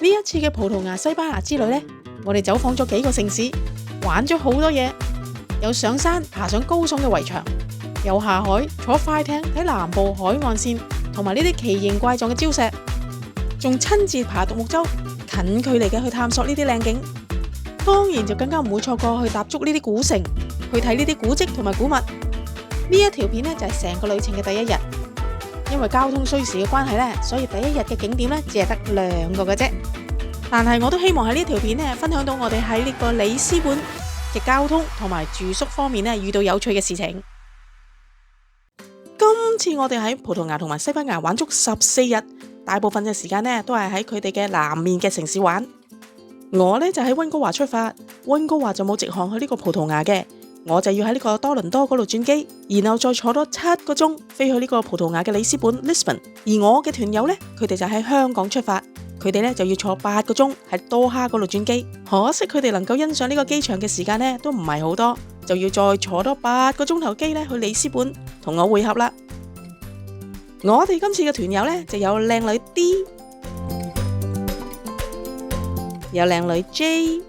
呢一次嘅葡萄牙西班牙之旅呢，我哋走訪咗幾個城市，玩咗好多嘢，有上山爬上高聳嘅圍牆，有下海坐快艇睇南部海岸線同埋呢啲奇形怪狀嘅礁石，仲親自爬獨木舟，近距離嘅去探索呢啲靚景。當然就更加唔會錯過去踏足呢啲古城，去睇呢啲古蹟同埋古物。呢一條片呢，就係成個旅程嘅第一日。因為交通需時嘅關係呢，所以第一日嘅景點呢，只係得2個嘅啫。但係我都希望喺呢條片呢，分享到我哋喺呢個里斯本嘅交通同埋住宿方面呢，遇到有趣嘅事情。今次我哋喺葡萄牙同埋西班牙玩足14日，大部分嘅時間呢，都係喺佢哋嘅南面嘅城市玩。我呢，就喺溫哥華出發，溫哥華就冇直航去呢個葡萄牙嘅。我就要喺呢個多倫多嗰度轉機，然後再坐多7個鐘飛去呢個葡萄牙嘅里斯本 Lisbon。而我嘅團友呢，佢哋就喺香港出發，佢哋呢就要坐8個鐘喺多哈嗰度轉機。可惜佢哋能夠欣賞呢個機場嘅時間呢，都唔係好多，就要再坐多8個鐘頭機呢去里斯本同我會合啦。我哋今次嘅團友呢，就有靚女 D， 有靚女 J，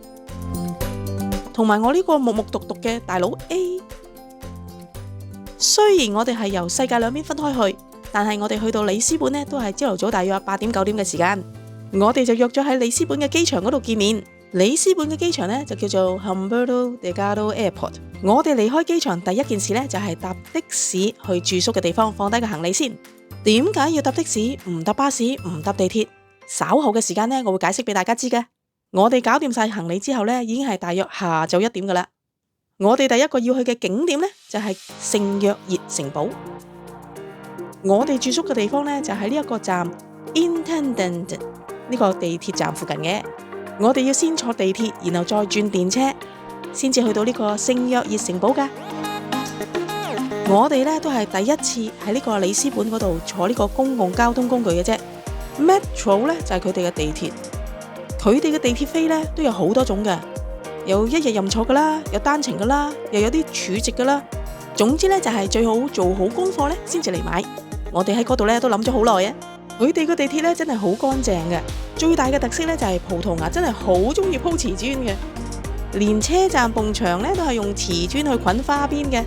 同埋我呢個木木獨獨嘅大佬 A。 雖然我哋係由世界兩邊分開去，但係我哋去到里斯本呢，都係朝頭早大約8點9點嘅時間。我哋就約咗喺里斯本嘅機場嗰度見面。里斯本嘅機場呢，就叫做 Humberto Delgado Airport。 我哋離開機場第一件事呢，就係搭的士去住宿嘅地方放低個行李先。點解要搭的士唔搭巴士唔搭地鐵？稍後嘅時間呢，我會解釋俾大家知嘅。我哋搞掂晒行李之後呢，已經係大約下晝1點噶啦。我哋第一個要去嘅景點呢，就係聖約熱城堡。我哋住宿嘅地方呢，就喺呢一個站 Intendant 呢個地鐵站附近嘅。我哋要先坐地鐵，然後再轉電車，先至去到呢個聖約熱城堡噶。我哋呢，都係第一次喺呢個里斯本嗰度坐呢個公共交通工具嘅啫。Metro 呢，就係佢哋嘅地鐵。佢哋嘅地鐵飛呢，都有好多種嘅，有一日任坐噶啦，有單程噶啦，又有啲儲值噶啦。總之呢，就係最好做好功課呢先至嚟買。我哋喺嗰度呢，都諗咗好耐啊。佢哋嘅地鐵呢，真係好乾淨嘅，最大嘅特色呢，就係葡萄牙真係好中意鋪瓷磚嘅，連車站埲牆呢，都係用瓷磚去捆花邊嘅。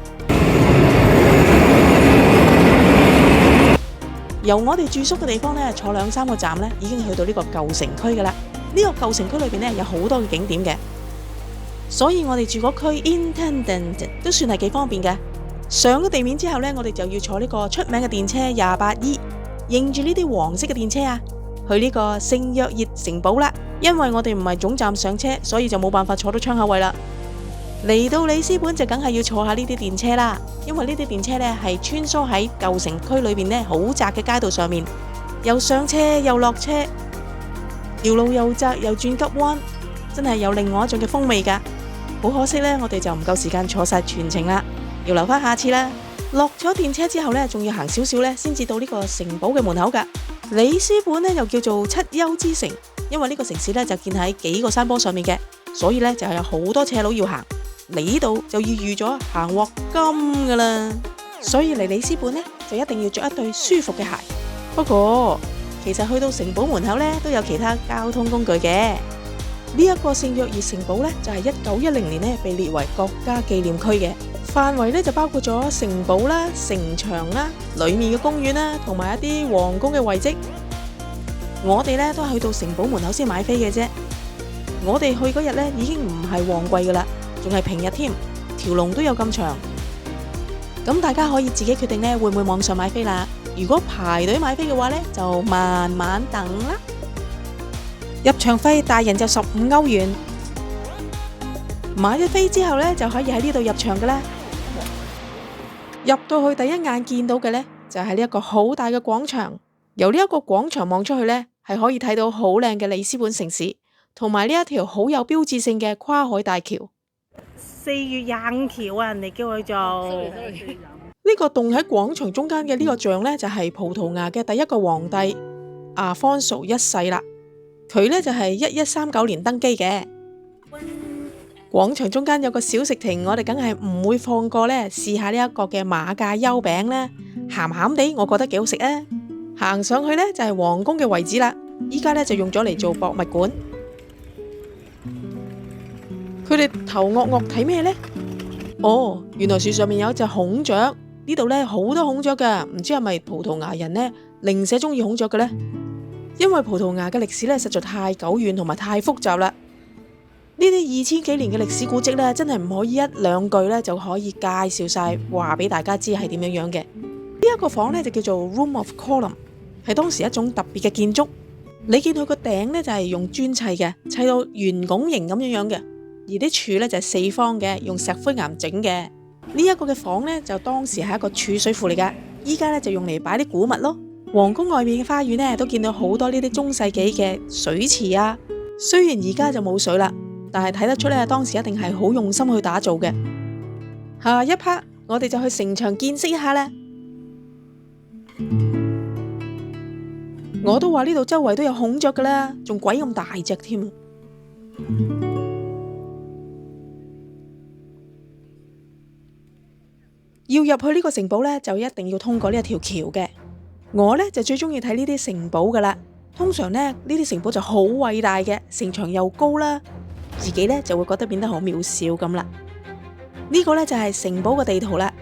由我哋住宿嘅地方呢，坐2-3個站呢，已經去到呢個舊城區噶啦。呢個舊城區裏邊呢，有好多嘅景點嘅，所以我哋住嗰區 Intendant 都算係幾方便嘅。上咗地面之後呢，我哋就要坐呢個出名嘅電車 28E， 迎住呢啲黃色嘅電車啊，去呢個聖約熱城堡啦。因為我哋唔係總站上車，所以就冇辦法坐到窗口位啦。嚟到里斯本就梗係要坐下呢啲電車啦，因為呢啲電車呢，係穿梭喺舊城區裏邊呢，好窄嘅街道上面，又上車又落車，條路又窄又轉急彎，真係有另外一種嘅風味噶。好可惜呢，我哋就唔夠時間坐晒全程啦，要留翻下次啦。落咗電車之後呢，仲要行少少呢，先至到呢個城堡嘅門口噶。里斯本呢，又叫做七丘之城，因為呢個城市呢，就建喺幾個山坡上面嘅，所以呢，就係有好多斜路要行。嚟呢度就要預咗行鑊金噶啦，所以嚟里斯本呢，就一定要着一對舒服嘅鞋。不過其實去到城堡門口呢，都有其他交通工具嘅。呢一個聖約熱城堡呢，就係1910年呢被列為國家紀念區嘅，範圍呢就包括咗城堡啦、城牆啦、裏面嘅公園啦，同埋一啲皇宮嘅遺跡。我哋呢都係去到城堡門口先買飛嘅啫。我哋去嗰日呢，已經唔係旺季噶啦，仲係平日添，條龍都有咁長。咁大家可以自己決定呢，會唔會網上買飛啦？如果排隊買飛嘅話呢，就慢慢等啦。入場費大人就15歐元，買咗飛之後呢，就可以喺呢度入場噶啦。入到去第一眼見到嘅呢，就係呢一個好大嘅廣場。由呢一個廣場望出去呢，係可以睇到好靚嘅里斯本城市，同埋呢一條好有標誌性嘅跨海大橋。4月25橋啊，人哋叫佢做。呢個棟喺廣場中間嘅呢個像呢，就係葡萄牙嘅第一個皇帝阿方索一世啦。佢呢就係1139年登基嘅。廣場中間有個小食亭，我哋梗係唔會放過呢，試下呢一個嘅馬介休餅啦，鹹鹹地，我覺得幾好食啊！行上去呢，就係皇宮嘅遺址啦。依家呢就用咗嚟做博物館。佢哋頭惡惡睇咩呢？哦，原來樹上面有一隻孔雀，呢度呢好多孔雀㗎，唔知係咪葡萄牙人呢零舍中意孔雀嘅呢？因為葡萄牙嘅歷史呢實在太久遠同埋太複雜啦。呢啲2000幾年嘅歷史古蹟呢，真係唔可以一兩句呢就可以介紹晒，話俾大家知係點樣樣嘅。呢一個房呢就叫做 Room of Column， 係當時一種特別嘅建築。你見佢個頂呢就係用磚砌嘅，砌到圓拱形咁樣樣嘅，而啲柱呢就係四方嘅，用石灰岩整嘅。呢一個嘅房呢就當時係一個儲水庫嚟噶，依家呢就用嚟擺啲古物咯。皇宮外面嘅花園呢都見到好多呢啲中世紀嘅水池啊，雖然而家就冇水啦，但係睇得出呢當時一定係好用心去打造嘅。下一 part 我哋就去城牆見識一下啦。我都話呢度周圍都有孔雀噶啦，仲鬼咁大隻添。要入去呢個城堡呢，就一定要通過呢一條橋嘅。我呢就最中意睇呢啲城堡噶啦。通常呢啲城堡就好偉大嘅，城牆又高啦，自己呢就會覺得變得好渺小咁啦。呢個呢就係城堡嘅地圖啦。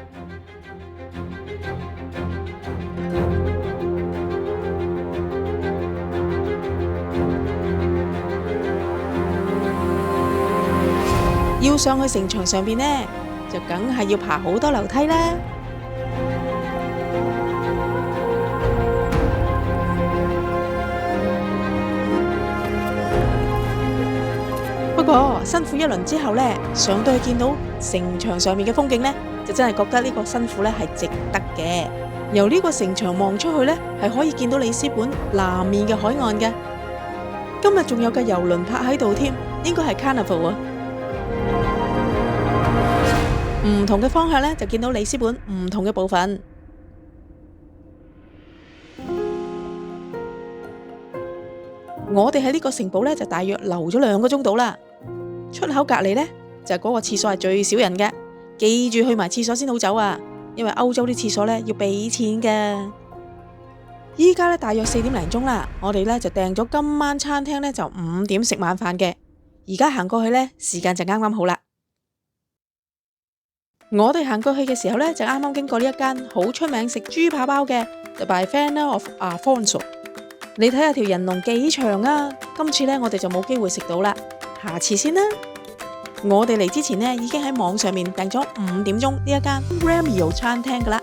要上去城牆上邊呢，就梗係要爬好多樓梯啦。不過辛苦一輪之後呢，上到去見到城牆上面嘅風景呢，就真係覺得呢個辛苦呢係值得嘅。由呢個城牆望出去呢，係可以見到里斯本南面嘅海岸嘅。今日仲有架郵輪泊喺度添，應該係 Carnival 啊。唔同嘅方向呢，就見到里斯本唔同嘅部分。我哋喺呢個城堡呢，就大約留咗2個鐘到啦。出口隔籬呢，就嗰個廁所係最少人嘅，記住去埋廁所先好走啊！因為歐洲啲廁所呢要俾錢嘅。依家呢，大約4點零鐘啦，我哋呢就訂咗今晚餐廳呢就5點食晚飯嘅。而家行過去呢，時間就啱啱好啦。我哋行過去嘅時候呢，就啱啱經過呢一間好出名食豬扒包嘅 The Bifana of Afonso。你睇下條人龍幾長啊！今次呢，我哋就冇機會食到啦，下次先啦。我哋嚟之前呢，已經喺網上面訂咗5點鐘呢一間 Ramio 餐廳噶啦。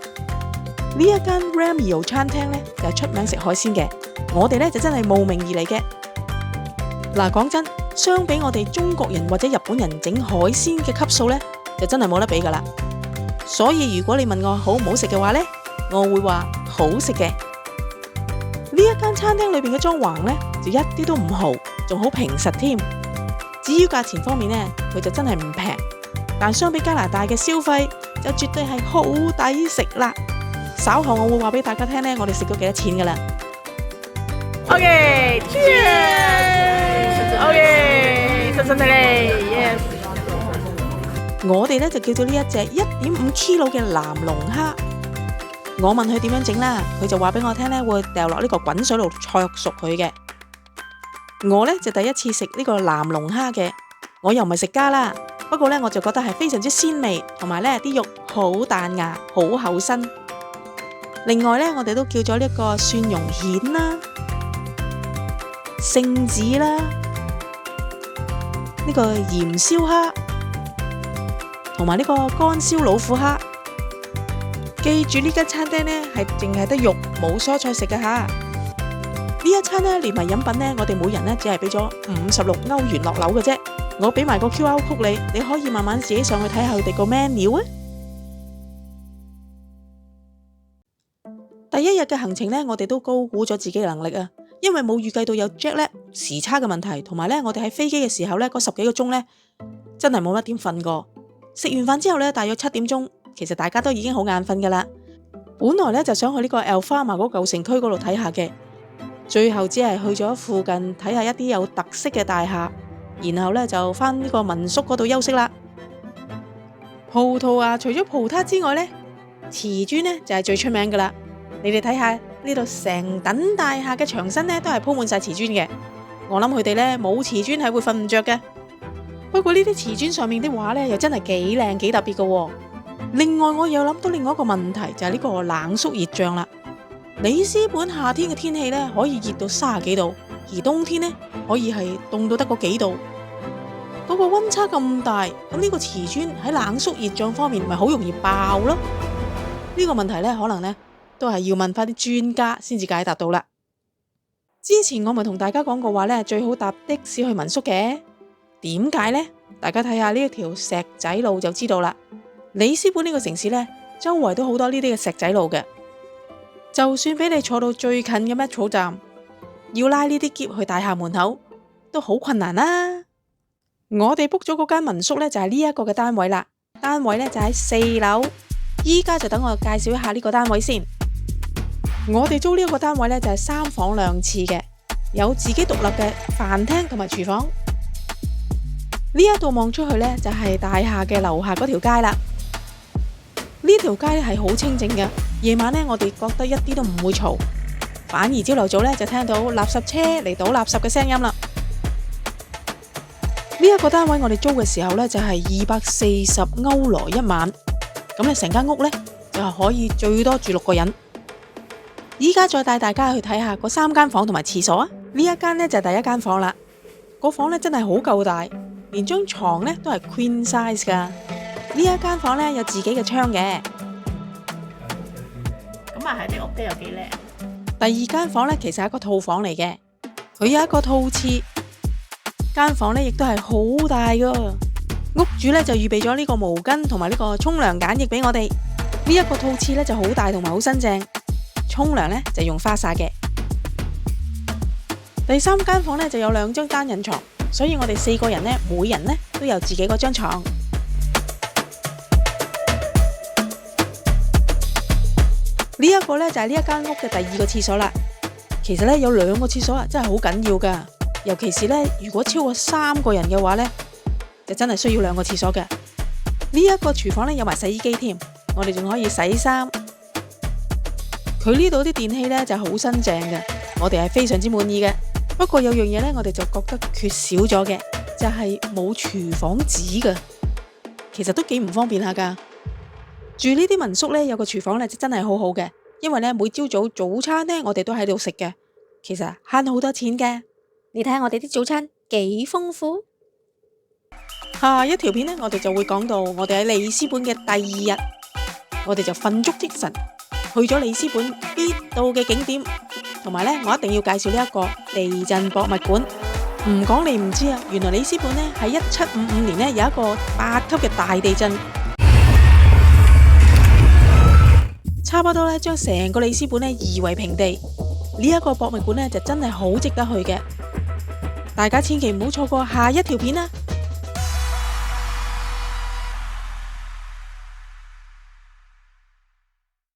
呢一間 Ramio 餐廳呢，就係出名食海鮮嘅，我哋呢，就真係慕名而嚟嘅。嗱，講真，相比我哋中國人或者日本人整海鮮嘅級數呢，就真係冇得比噶啦。所以如果你問我好唔好食嘅話呢，我會話好食嘅。呢一間餐廳裏邊嘅裝潢呢，就一啲都唔豪，仲好平實添。至於價錢方面呢，佢就真係唔平，但相比加拿大嘅消費就絕對係好抵食啦。稍後我會話俾大家聽呢，我哋食咗幾多錢噶啦。OK，cheers。OK，順順利利 ，yes。我哋呢就叫做呢一隻1.5 kg 嘅藍龍蝦。我問佢點樣整啦，佢就話俾我聽呢，會掉落呢個滾水爐灼熟佢嘅。我呢就第一次食呢個藍龍蝦嘅，我又唔係食家啦，不過呢，我就覺得係非常之鮮味，同埋呢啲肉好彈牙，好厚身。另外呢，我哋都叫咗呢個蒜蓉蜆啦、聖子啦、呢個鹽燒蝦，同埋呢個乾燒老虎蝦。記住呢間餐廳呢係淨係得肉冇蔬菜食嘅吓。呢一餐呢連埋飲品呢，我哋每人呢只係俾咗56歐元落樓嘅啫。我俾埋個 QR code 你，你可以慢慢自己上去睇下佢哋個 menu 啊。第一日嘅行程呢，我哋都高估咗自己嘅能力啊，因為冇預計到有 jet lag 時差嘅問題，同埋呢我哋喺飛機嘅時候呢，嗰10幾個鐘呢真係冇乜點瞓過。食完飯之後呢，大約7點鐘。其實大家都已經好眼瞓噶啦，本來呢就想去呢個 Alfama 嗰舊城區嗰度睇下嘅，最後只係去咗附近睇下一啲有特色嘅大廈，然後呢就返呢個民宿嗰度休息啦。葡萄牙除咗葡撻之外呢，瓷磚呢就係最出名噶啦。你哋睇下呢度成棟大廈嘅牆身呢都係鋪滿晒瓷磚嘅。我諗佢哋呢冇瓷磚係會瞓唔着嘅。不過呢啲瓷磚上面啲畫呢又真係幾靚幾特別嘅。另外我又諗到另外一個問題，就係呢個冷縮熱脹啦。里斯本夏天嘅天氣呢可以熱到30幾度，而冬天呢可以係凍到得嗰幾度。嗰個溫差咁大，咁呢個瓷磚喺冷縮熱脹方面咪好容易爆咯？呢個問題呢可能呢都係要問翻啲專家先至解答到啦。之前我咪同大家講過話呢，最好搭的士去民宿嘅。點解呢？大家睇下呢一條石仔路就知道啦。里斯本呢個城市呢，周圍都好多呢啲嘅石仔路嘅。就算俾你坐到最近嘅 metro 站，要拉呢啲篋去大廈門口都好困難啦。我哋 book 咗嗰間民宿呢，就係呢一個嘅單位啦。單位呢就喺4樓。依家就等我介紹一下呢個單位先。我哋租呢一個單位呢，就係3房2廁嘅，有自己獨立嘅飯廳同埋廚房。呢一度望出去呢，就係大廈嘅樓下嗰條街啦。呢條街呢係好清靜嘅，夜晚呢，我哋覺得一啲都唔會嘈，反而朝頭早呢，就聽到垃圾車嚟倒垃圾嘅聲音啦。呢一個單位我哋租嘅時候呢，就係240歐羅一晚，咁你成間屋呢，就係可以最多住6個人。依家再帶大家去睇下嗰3間房同埋廁所啊！呢一間呢，就係第一間房啦，個房呢，真係好夠大，連張床呢，都係 queen size 噶。呢一間房呢，有自己嘅窗嘅，咁啊係啲屋都有幾靚。第2間房呢，其實係一個套房嚟嘅，佢有一個套廁。間房呢亦都係好大噶，屋主呢就預備咗呢個毛巾同埋呢個沖涼梘液俾我哋。呢一個套廁呢就好大同埋好新淨，沖涼呢就用花灑嘅。第3間房呢就有2張單人床，所以我哋4個人呢，每人呢都有自己嗰張床。呢一個呢就係呢一間屋嘅第2個廁所啦。其實呢有2個廁所啊，真係好緊要噶。尤其是呢，如果超過3個人嘅話呢，就真係需要2個廁所嘅。呢一個廚房呢，有埋洗衣機添，我哋仲可以洗衫。佢呢度啲電器呢，就好新淨嘅，我哋係非常之滿意嘅。不過有樣嘢呢，我哋就覺得缺少咗嘅，就係冇廚房紙嘅。其實都幾唔方便下噶。住呢啲民宿呢，有個廚房呢，就真係好好嘅，因為呢，每朝早餐呢，我哋都喺度食嘅，其實慳好多錢嘅。你睇下我哋啲早餐幾豐富。下一條片呢，我哋就會講到我哋喺里斯本嘅第2日，我哋就瞓足精神去咗里斯本必到嘅景點，同埋呢，我一定要介紹呢一個地震博物館。唔講你唔知啊，原來里斯本呢喺1755年呢有一個8級嘅大地震，差不多呢將成個里斯本呢夷為平地。呢一個博物館呢就真係好值得去嘅。大家千祈唔好錯過下一條片啊！